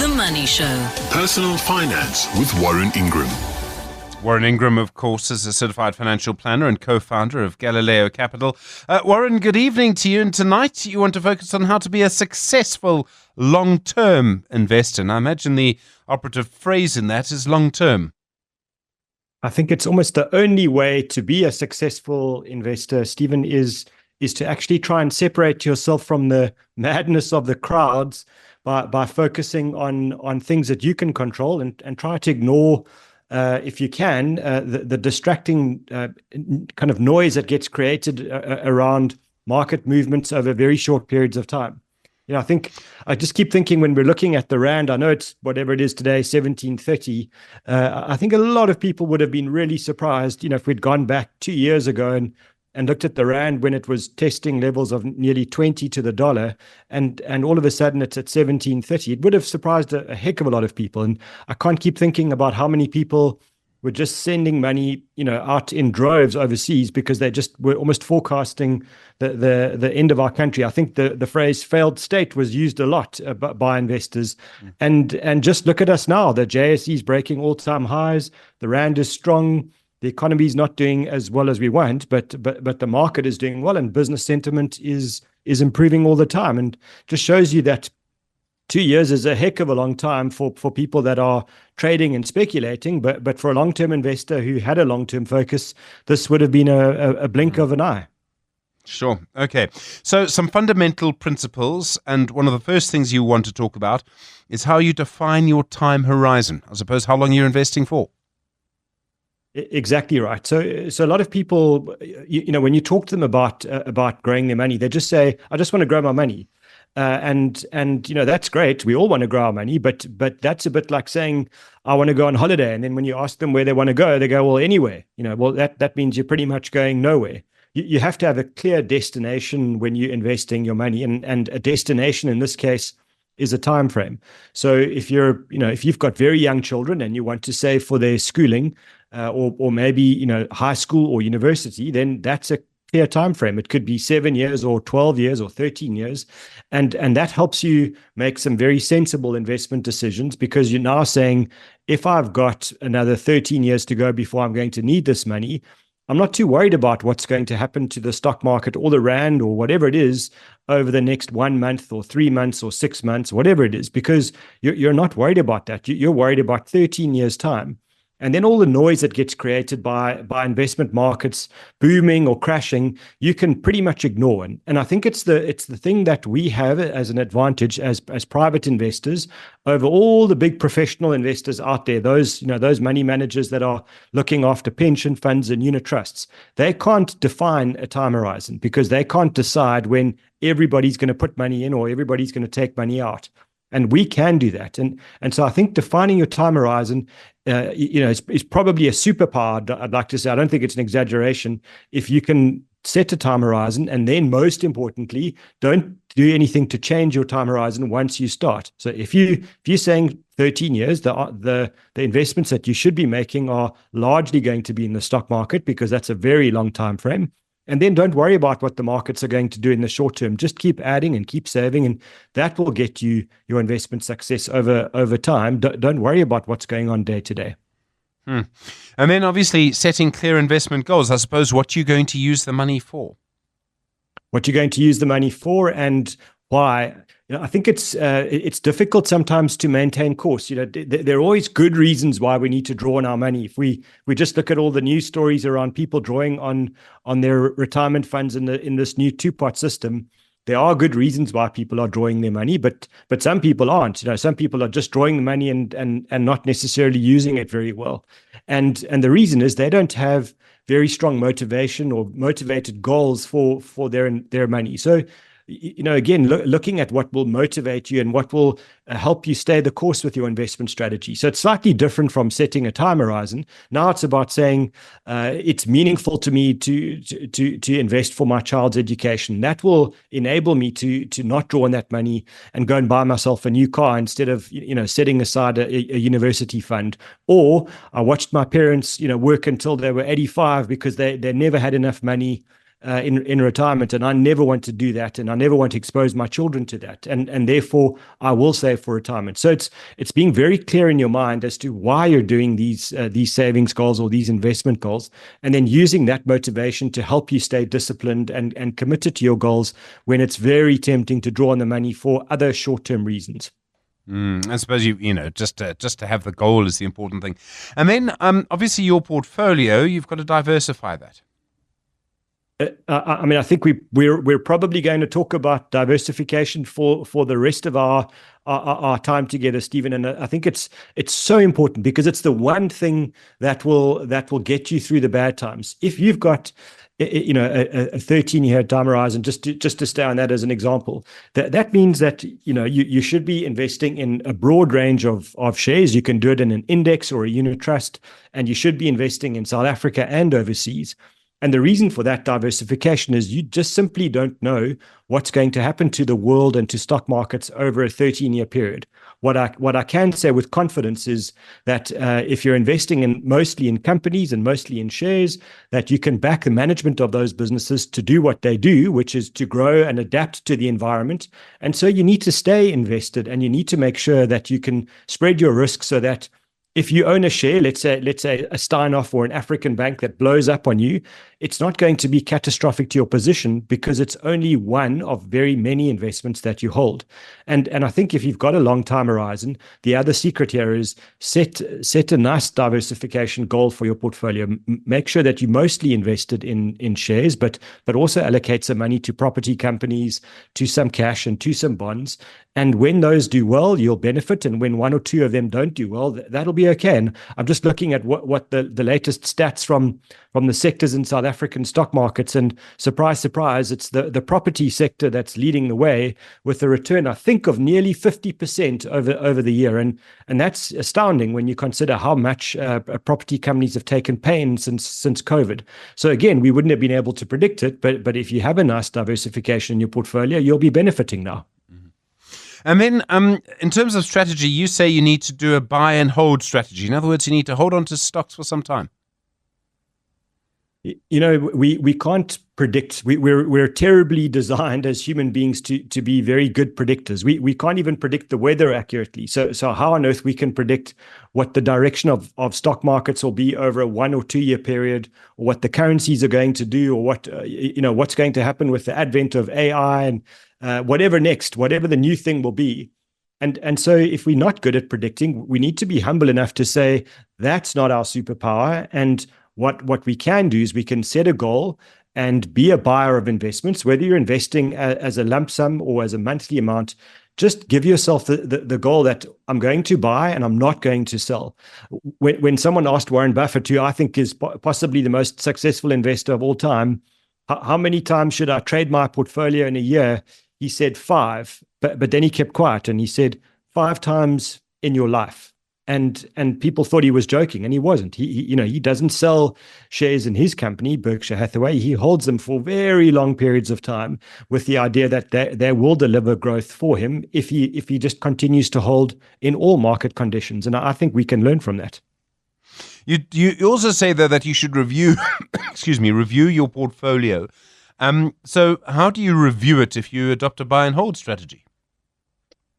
The Money Show. Personal Finance with Warren Ingram. Warren Ingram, of course, is a certified financial planner and co-founder of Galileo Capital. Warren, good evening to you. And tonight you want to focus on how to be a successful long-term investor. And I imagine the operative phrase in that is long-term. I think it's almost the only way to be a successful investor, Stephen, is to actually try and separate yourself from the madness of the crowds by focusing on things that you can control and try to ignore, if you can, the distracting kind of noise that gets created around market movements over very short periods of time. You know, I think I just keep thinking when we're looking at the rand, I know it's whatever it is today, 17.30. I think a lot of people would have been really surprised, you know, if we'd gone back 2 years ago and looked at the rand when it was testing levels of nearly 20 to the dollar, and all of a sudden it's at 17.30. It would have surprised a heck of a lot of people. And I can't keep thinking about how many people were just sending money, you know, out in droves overseas because they just were almost forecasting the end of our country. I think the phrase failed state was used a lot by investors. And just look at us now. The JSE is breaking all-time highs. The rand is strong. The economy is not doing as well as we want, but the market is doing well, and business sentiment is improving all the time. And just shows you that 2 years is a heck of a long time for people that are trading and speculating, but for a long-term investor who had a long-term focus, this would have been a blink of an eye. Sure. Okay. So some fundamental principles, and one of the first things you want to talk about is how you define your time horizon. I suppose how long you're investing for. Exactly right. So a lot of people, you know, when you talk to them about growing their money, they just say, "I just want to grow my money." And you know, that's great. We all want to grow our money, but that's a bit like saying, "I want to go on holiday." And then when you ask them where they want to go, they go, "Well, anywhere." You know, well, that means you're pretty much going nowhere. You have to have a clear destination when you're investing your money, and a destination in this case is a time frame. So if you've got very young children and you want to save for their schooling, or maybe, you know, high school or university, then that's a clear time frame. It could be 7 years or 12 years or 13 years. And that helps you make some very sensible investment decisions, because you're now saying, if I've got another 13 years to go before I'm going to need this money, I'm not too worried about what's going to happen to the stock market or the rand or whatever it is over the next 1 month or 3 months or 6 months, whatever it is, because you're not worried about that. You're worried about 13 years' time. And then all the noise that gets created by investment markets booming or crashing, you can pretty much ignore. And I think it's the thing that we have as an advantage as private investors over all the big professional investors out there. Those money managers that are looking after pension funds and unit trusts. They can't define a time horizon because they can't decide when everybody's going to put money in or everybody's going to take money out. And we can do that. And so I think defining your time horizon, is probably a superpower, I'd like to say. I don't think it's an exaggeration. If you can set a time horizon, and then most importantly, don't do anything to change your time horizon once you start. So if you're saying 13 years, the investments that you should be making are largely going to be in the stock market, because that's a very long time frame. And then don't worry about what the markets are going to do in the short term. Just keep adding and keep saving, and that will get you your investment success over time. Don't worry about what's going on day to day. And then obviously setting clear investment goals. I suppose what you're going to use the money for. What you're going to use the money for and why. You know, I think it's difficult sometimes to maintain course. You know, there are always good reasons why we need to draw on our money. If we just look at all the news stories around people drawing on their retirement funds in this new two-part system, there are good reasons why people are drawing their money, but some people aren't. You know, some people are just drawing the money and not necessarily using it very well. And the reason is they don't have very strong motivation or motivated goals for their money. So, you know, again, looking at what will motivate you and what will help you stay the course with your investment strategy. So it's slightly different from setting a time horizon. Now it's about saying it's meaningful to me to invest for my child's education. That will enable me to not draw on that money and go and buy myself a new car instead of, you know, setting aside a university fund. Or I watched my parents, you know, work until they were 85 because they never had enough money in retirement, and I never want to do that, and I never want to expose my children to that, and therefore I will save for retirement. So it's being very clear in your mind as to why you're doing these savings goals or these investment goals, and then using that motivation to help you stay disciplined and committed to your goals when it's very tempting to draw on the money for other short-term reasons. I suppose just to have the goal is the important thing, and then obviously your portfolio, you've got to diversify that. I mean, I think we're probably going to talk about diversification for the rest of our time together, Stephen. And I think it's so important because it's the one thing that will get you through the bad times. If you've got a 13-year time horizon, just to stay on that as an example, that means that you should be investing in a broad range of shares. You can do it in an index or a unit trust, and you should be investing in South Africa and overseas. And the reason for that diversification is you just simply don't know what's going to happen to the world and to stock markets over a 13-year period. What I can say with confidence is that if you're investing mostly in companies and mostly in shares, that you can back the management of those businesses to do what they do, which is to grow and adapt to the environment. And so you need to stay invested, and you need to make sure that you can spread your risk so that if you own a share, let's say a Steinhoff or an African bank that blows up on you, it's not going to be catastrophic to your position because it's only one of very many investments that you hold. And I think if you've got a long time horizon, the other secret here is set a nice diversification goal for your portfolio. Make sure that you mostly invested in shares, but also allocate some money to property companies, to some cash and to some bonds. And when those do well, you'll benefit. And when one or two of them don't do well, that'll be okay. And I'm just looking at what the latest stats from the sectors in South African stock markets, and surprise, surprise, it's the property sector that's leading the way with a return, I think, of nearly 50% over the year. And that's astounding when you consider how much property companies have taken pain since COVID. So again, we wouldn't have been able to predict it, but if you have a nice diversification in your portfolio, you'll be benefiting now. And then in terms of strategy, you say you need to do a buy and hold strategy. In other words, you need to hold on to stocks for some time. We can't predict. We're terribly designed as human beings to be very good predictors. We can't even predict the weather accurately. So how on earth we can predict what the direction of stock markets will be over a 1 or 2 year period, or what the currencies are going to do, or what's going to happen with the advent of AI and whatever the new thing will be. And so if we're not good at predicting, we need to be humble enough to say that's not our superpower. And what we can do is we can set a goal and be a buyer of investments, whether you're investing as a lump sum or as a monthly amount. Just give yourself the goal that I'm going to buy and I'm not going to sell. When someone asked Warren Buffett, who I think is possibly the most successful investor of all time, how many times should I trade my portfolio in a year? He said 5, but then he kept quiet and he said 5 times in your life. And people thought he was joking, and he wasn't. He doesn't sell shares in his company, Berkshire Hathaway. He holds them for very long periods of time with the idea that they will deliver growth for him if he just continues to hold in all market conditions. And I think we can learn from that. You also say, though, that you should review your portfolio. So how do you review it if you adopt a buy and hold strategy?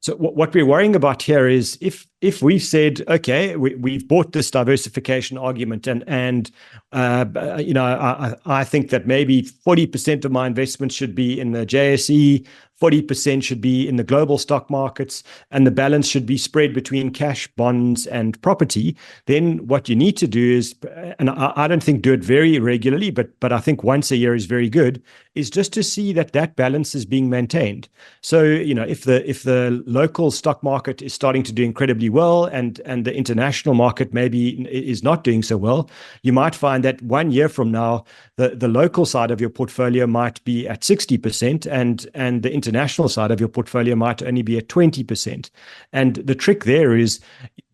So what we're worrying about here is if we've said, okay, we've bought this diversification argument, and I think that maybe 40% of my investments should be in the JSE, 40% should be in the global stock markets, and the balance should be spread between cash, bonds, and property. Then what you need to do is, and I don't think do it very regularly, but I think once a year is very good, is just to see that balance is being maintained. So if the local stock market is starting to do incredibly well, and the international market maybe is not doing so well, you might find that 1 year from now, the local side of your portfolio might be at 60%, and the international side of your portfolio might only be at 20%. And the trick there is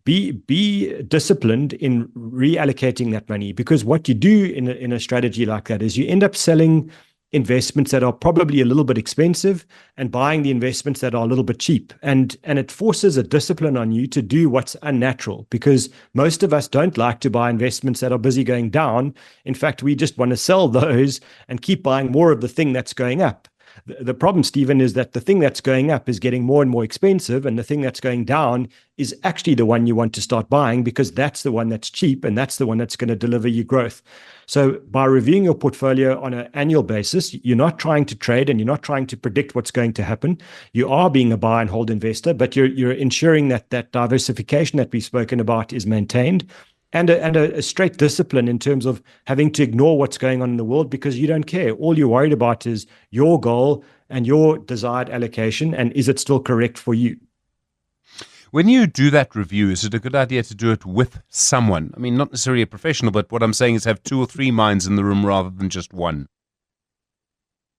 be disciplined in reallocating that money, because what you do in a strategy like that is you end up selling investments that are probably a little bit expensive and buying the investments that are a little bit cheap. And it forces a discipline on you to do what's unnatural, because most of us don't like to buy investments that are busy going down. In fact, we just want to sell those and keep buying more of the thing that's going up. The problem, Stephen, is that the thing that's going up is getting more and more expensive, and the thing that's going down is actually the one you want to start buying, because that's the one that's cheap and that's the one that's going to deliver you growth. So by reviewing your portfolio on an annual basis, you're not trying to trade and you're not trying to predict what's going to happen. You are being a buy and hold investor, but you're ensuring that that diversification that we've spoken about is maintained, and a straight discipline in terms of having to ignore what's going on in the world because you don't care. All you're worried about is your goal and your desired allocation, and is it still correct for you? When you do that review, is it a good idea to do it with someone? I mean, not necessarily a professional, but what I'm saying is have 2 or 3 minds in the room rather than just one.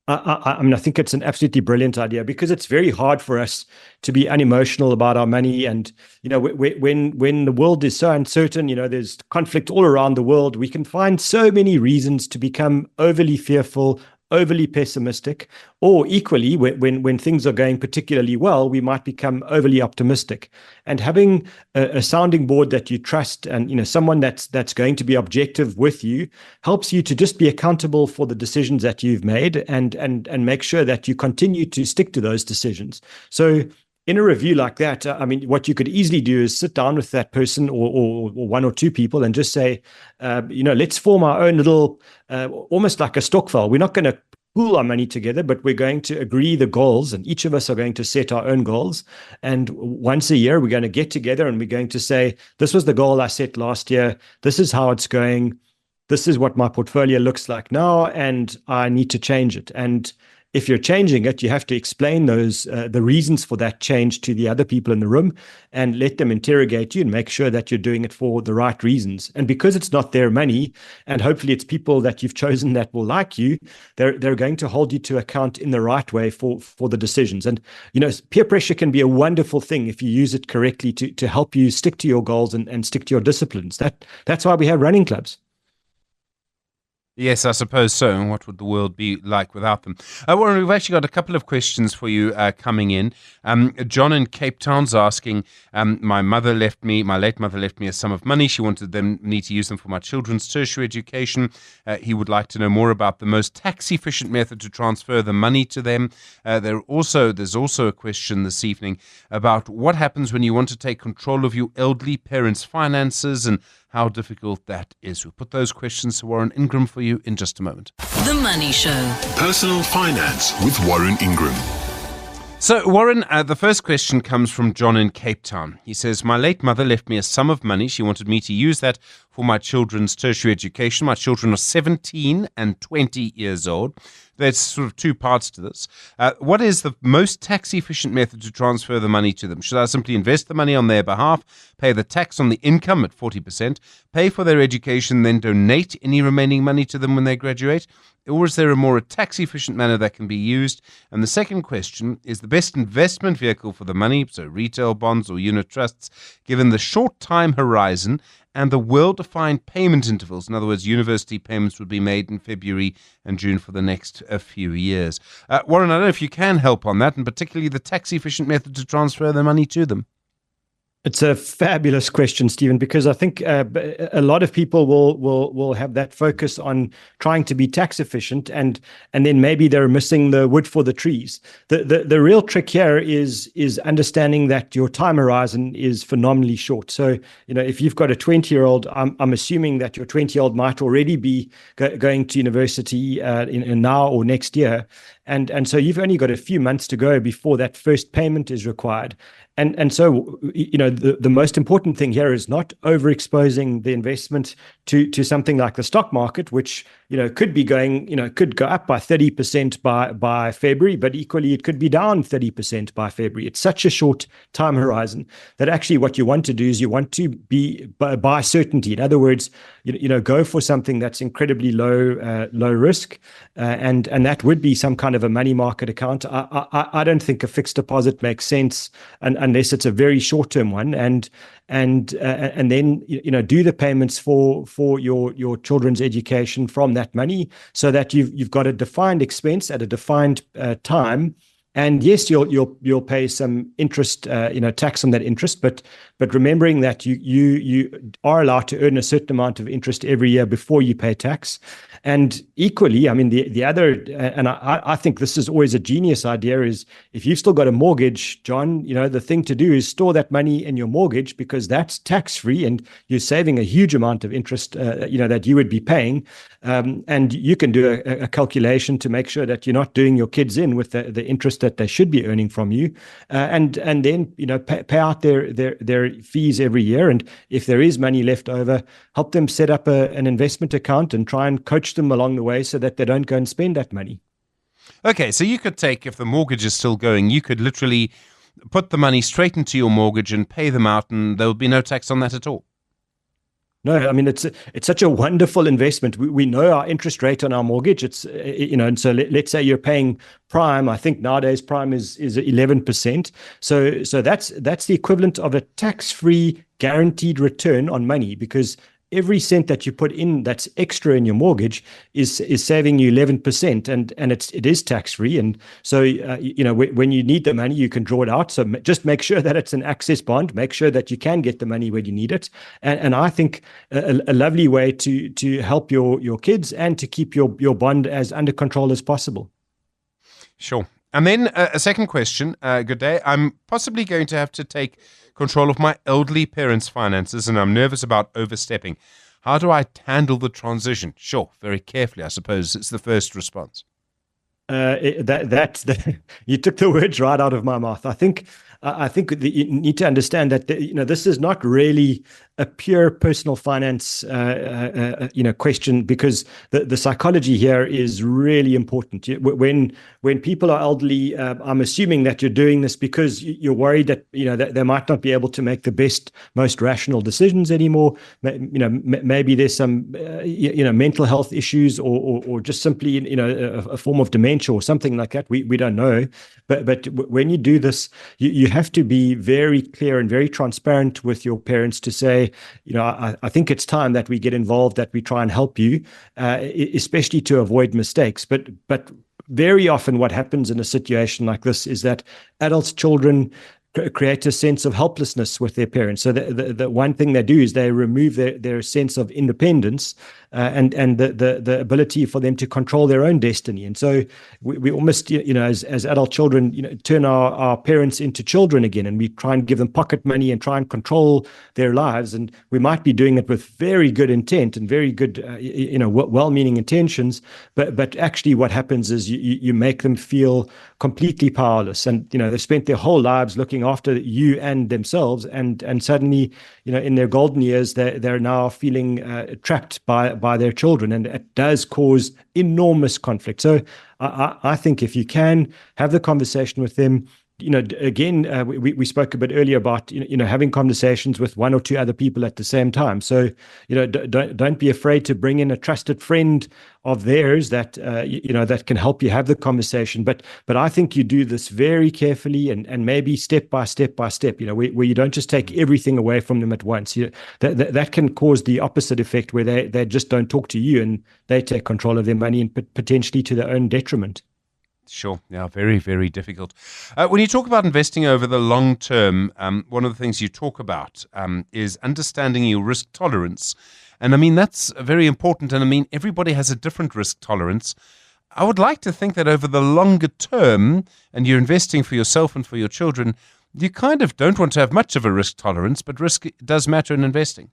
I mean, I think it's an absolutely brilliant idea, because it's very hard for us to be unemotional about our money. And, when the world is so uncertain, there's conflict all around the world, we can find so many reasons to become overly fearful, overly pessimistic, or equally, when things are going particularly well, we might become overly optimistic. And having a sounding board that you trust, and someone that's going to be objective with you, helps you to just be accountable for the decisions that you've made, and make sure that you continue to stick to those decisions. So in a review like that, I mean, what you could easily do is sit down with that person or 1 or 2 people and just say, let's form our own little, almost like a stokvel. We're not going to pool our money together, but we're going to agree the goals, and each of us are going to set our own goals. And once a year, we're going to get together and we're going to say, this was the goal I set last year. This is how it's going. This is what my portfolio looks like now, and I need to change it. And if you're changing it, you have to explain the reasons for that change to the other people in the room, and let them interrogate you and make sure that you're doing it for the right reasons. And because it's not their money, and hopefully it's people that you've chosen that will like you, they're going to hold you to account in the right way for the decisions. And peer pressure can be a wonderful thing if you use it correctly to help you stick to your goals and stick to your disciplines. That's why we have running clubs. Yes, I suppose so. And what would the world be like without them? Warren, we've actually got a couple of questions for you coming in. John in Cape Town's asking, my late mother left me a sum of money. She wanted me to use them for my children's tertiary education. He would like to know more about the most tax-efficient method to transfer the money to them. There's also a question this evening about what happens when you want to take control of your elderly parents' finances and how difficult that is. We'll put those questions to Warren Ingram for you in just a moment. The Money Show. Personal Finance with Warren Ingram. So, Warren, the first question comes from John in Cape Town. He says, my late mother left me a sum of money. She wanted me to use that for my children's tertiary education. My children are 17 and 20 years old. There's sort of 2 parts to this. What is the most tax-efficient method to transfer the money to them? Should I simply invest the money on their behalf, pay the tax on the income at 40%, pay for their education, then donate any remaining money to them when they graduate? Or is there a more tax-efficient manner that can be used? And the second question is the best investment vehicle for the money, so retail bonds or unit trusts, given the short time horizon and the well-defined payment intervals. In other words, university payments would be made in February and June for the next few years. Warren, I don't know if you can help on that, and particularly the tax-efficient method to transfer the money to them. It's a fabulous question, Stephen, because I think a lot of people will have that focus on trying to be tax efficient, and then maybe they're missing the wood for the trees. The real trick here is understanding that your time horizon is phenomenally short. So if you've got a 20-year-old, I'm assuming that your 20-year-old might already be going to university in now or next year, and so you've only got a few months to go before that first payment is required. And so, the most important thing here is not overexposing the investment to something like the stock market, which, could be going, could go up by 30% by February, but equally it could be down 30% by February. It's such a short time horizon that actually what you want to do is you want to buy certainty. In other words, go for something that's incredibly low risk, and that would be some kind of a money market account. I don't think a fixed deposit makes sense unless it's a very short term one, and and then do the payments for your children's education from that money, so that you've got a defined expense at a defined time. And yes, you'll pay some interest, tax on that interest, but remembering that you are allowed to earn a certain amount of interest every year before you pay tax. And equally, I mean, the other, and I think this is always a genius idea, is if you've still got a mortgage, John, the thing to do is store that money in your mortgage, because that's tax free and you're saving a huge amount of interest, that you would be paying. And you can do a calculation to make sure that you're not doing your kids in with the interest that they should be earning from you, and then pay out their fees every year. And if there is money left over, help them set up an investment account and try and coach them along the way so that they don't go and spend that money. Okay, so you could take, if the mortgage is still going, you could literally put the money straight into your mortgage and pay them out, and there would be no tax on that at all. No, I mean, it's such a wonderful investment. We know our interest rate on our mortgage. It's, and so let's say you're paying prime. I think nowadays prime is 11%. So that's the equivalent of a tax-free guaranteed return on money, because every cent that you put in that's extra in your mortgage is saving you 11%, and it is tax free. And so when you need the money, you can draw it out. So just make sure that it's an access bond. Make sure that you can get the money when you need it. And I think a lovely way to help your kids and to keep your bond as under control as possible. Sure. And then a second question. Good day. I'm possibly going to have to take control of my elderly parents' finances, and I'm nervous about overstepping. How do I handle the transition? Sure, very carefully, I suppose. It's the first response. You took the words right out of my mouth. I think you need to understand that this is not really a pure personal finance question, because the psychology here is really important. When people are elderly, I'm assuming that you're doing this because you're worried that that they might not be able to make the best, most rational decisions anymore. Maybe there's some mental health issues, or just simply a form of dementia or something like that. We don't know. But when you do this, you have to be very clear and very transparent with your parents to say, I think it's time that we get involved, that we try and help you, especially to avoid mistakes. But very often what happens in a situation like this is that adults, children create a sense of helplessness with their parents. So the one thing they do is they remove their sense of independence, and the ability for them to control their own destiny. And so we almost, as adult children, turn our parents into children again, and we try and give them pocket money and try and control their lives. And we might be doing it with very good intent and very good, well-meaning intentions, but actually what happens is you make them feel completely powerless. And they've spent their whole lives looking after you and themselves, and suddenly, in their golden years, they're now feeling trapped by their children, and it does cause enormous conflict. So I think if you can have the conversation with them, again, we spoke a bit earlier about having conversations with one or two other people at the same time. So don't be afraid to bring in a trusted friend of theirs that that can help you have the conversation. But I think you do this very carefully and maybe step by step, where you don't just take everything away from them at once. That can cause the opposite effect, where they just don't talk to you and they take control of their money, and potentially to their own detriment. Sure. Yeah, very, very difficult. When you talk about investing over the long term, one of the things you talk about is understanding your risk tolerance. And I mean, that's very important. And I mean, everybody has a different risk tolerance. I would like to think that over the longer term, and you're investing for yourself and for your children, you kind of don't want to have much of a risk tolerance, but risk does matter in investing.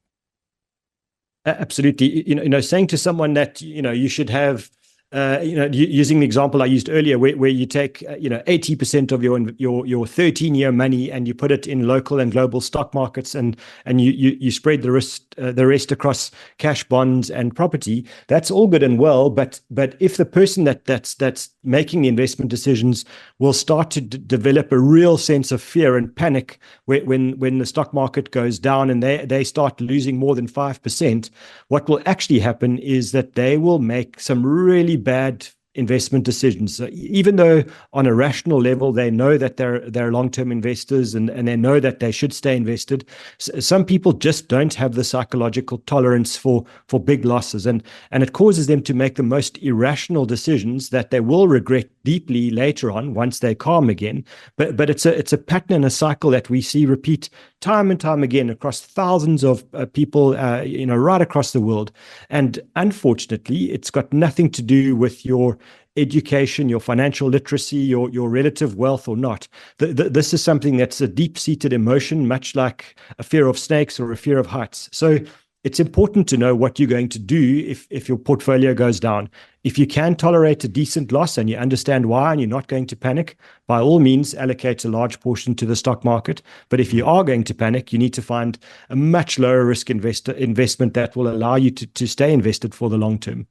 Absolutely. Saying to someone that, you should have, using the example I used earlier, where you take 80% of your 13-year money and you put it in local and global stock markets, and you spread the rest across cash, bonds, and property. That's all good and well, but if the person that's making the investment decisions will start to develop a real sense of fear and panic when the stock market goes down and they start losing more than 5%, what will actually happen is that they will make some really bad investment decisions. So even though on a rational level they know that they're long-term investors and they know that they should stay invested, some people just don't have the psychological tolerance for big losses, and it causes them to make the most irrational decisions that they will regret deeply later on once they're calm again. But it's a pattern and a cycle that we see repeat time and time again across thousands of people, right across the world. And unfortunately, it's got nothing to do with your education, your financial literacy, your relative wealth or not. This is something that's a deep-seated emotion, much like a fear of snakes or a fear of heights. So it's important to know what you're going to do if your portfolio goes down. If you can tolerate a decent loss and you understand why and you're not going to panic, by all means, allocate a large portion to the stock market. But if you are going to panic, you need to find a much lower risk investment that will allow you to stay invested for the long term.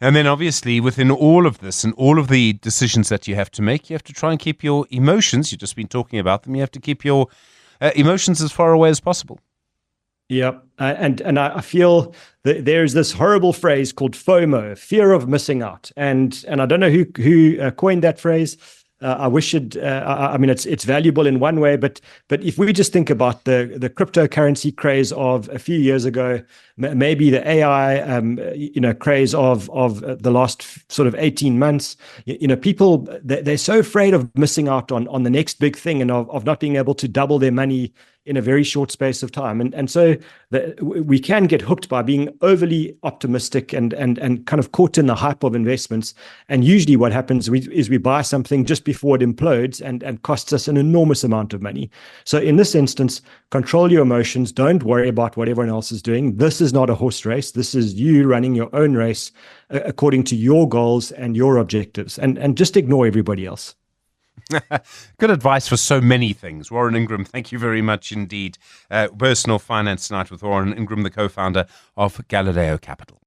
And then obviously within all of this and all of the decisions that you have to make, you have to try and keep your emotions, you've just been talking about them, you have to keep your emotions as far away as possible. Yeah, and I feel that there's this horrible phrase called FOMO, fear of missing out, and I don't know who coined that phrase. I wish it. I mean, it's valuable in one way, but if we just think about the cryptocurrency craze of a few years ago, maybe the AI craze of the last sort of 18 months, people they're so afraid of missing out on the next big thing and of not being able to double their money in a very short space of time. And so we can get hooked by being overly optimistic and kind of caught in the hype of investments. And usually what happens is we buy something just before it implodes and costs us an enormous amount of money. So in this instance, control your emotions. Don't worry about what everyone else is doing. This is not a horse race. This is you running your own race according to your goals and your objectives, and just ignore everybody else. Good advice for so many things. Warren Ingram, thank you very much indeed. Personal Finance Tonight with Warren Ingram, the co-founder of Galileo Capital.